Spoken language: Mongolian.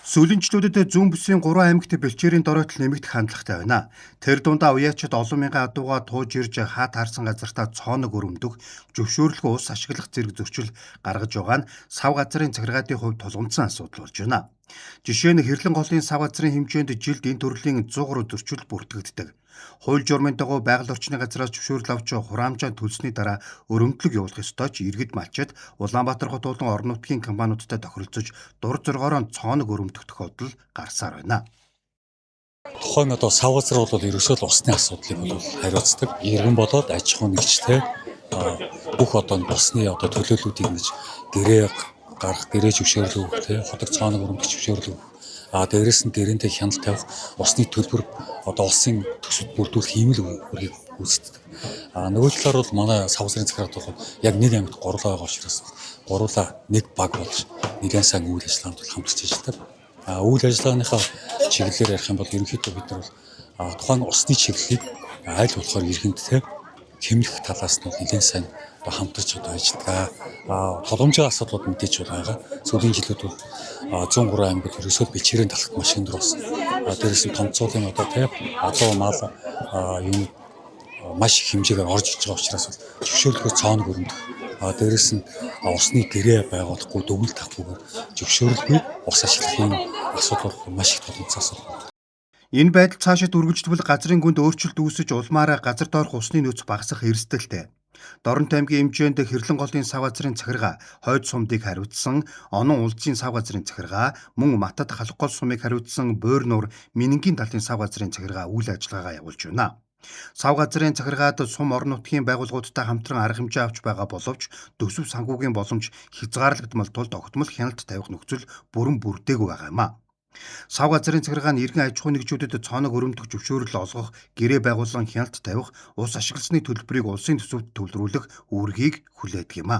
Сүүлэнчлүүдэд зүүн бүсийн 3 аймагт бэлчээрийн доройтол нэмэгдэх хандлагатай байна. Тэр дундаа уяачид олон мянган адууга тууж ирж хаа таарсан газартаа цооног өрөмдөх, зөвшөөрлгүй ус ашиглах зэрэг зөрчил гаргаж байгаа нь сав газрын захиргаатын хувьд тулгымдсан асуудал болж байна. Жишээ нь Хэрлэн голын сав газрын хэмжээнд жилд энэ төрлийн 100 гаруй зөрчил бүртгэгддэг. Хууль журмын дагуу байгаль орчны газраас зөвшөөрөл авч хураамжаа төлсөний дараа өрөмдлөг явуулах ёстой ч иргэд малчид Улаанбаатар хот болон орон нутгийн компаниудтай тохиролцож дур зоргоороо цооног өрөмдөх тохиолдол гарсаар байна. Тухайн сав газар бол ерөөсөө л усны асуудлыг хариуцдаг. Иргэн болоод аж ахуй нэгжтэй бүх усны төлөөллүүдийг ингэж гэрээ гарах, гэрээ зөвшөөрөл өгөх, ходог цооног өрөмдөх зөвшөөрөл өгөх. Дээрээс нь гэрэнтэй хяналт тавих, усны төлбөр улсын төсөвт бүрдүүлэх ийм л үрийг үүсдэг. Нөгөө талаар бол манай сав газрын захиргаат бол яг нэг аймагт гурлаа байгаа учраас гурлаа нэг баг болж нэгэн сайн үйл ажиллагаанд хамтарч ажилладаг. Үйл ажиллагааныхаа чиглэлээр ярих юм бол ерөнхийдөө бид нар тухайн усны чиглэлийг аль болохоор иргэнттэй хэмнэх талаас нь нэгэн сайн хамтарч ажилладаг. Боломжтой асуудлууд мэдээж байгаа. Сүүлийн жилүүд бол 103 аймагт ерөөсөө бэлчээрийн талхт машин дөрөс. Дээрээс нь томцоолын адуу мал юм маш их хэмжээгээр орж иж байгаа учраас зөвшөөрлөгөө цооног өрөмдөх. Дээрээс нь усны гэрээ байгуулахгүй, дүгнэлт авахгүйгээр зөвшөөрлгүй ус ашиглахын асуудал маш их тулгымцсан асуудал. Энэ байдал цаашид үргэлжлэвэл газрын гүнд өөрчлөлт үүсэж улмаараа газар доорх усны нөөц багасах эрсдэлтэй. Дорнот аймгийн хэмжээнд Хэрлэн голын сав газрын захиргаа хойд сумдыг хариуцсан, Онон улсын сав газрын захиргаа, мөн Матад халах гол сумыг хариуцсан Буур нуур Минингийн талын сав газрын захиргаа үйл ажиллагаагаа явуулж байна. Сав газрын захиргаад сум орон нутгийн байгууллагуудтай хамтран арга хэмжээ авч байгаа боловч төсөв санхүүгийн боломж хязгаарлагдмал тул тогтмол хяналт тавих нөхцөл бүрэн бүрдээгүй байгаа юм а. Сав газрын захиргаа нь иргэн аж ахуй нэгжүүдэд цооног өрөмдөх зөвшөөрөл олгох, гэрээ байгуулан хяналт тавих, ус ашигласны төлбөрийг улсын төсөвт төвлөрүүлэх үүргийг хүлээдэг юм а.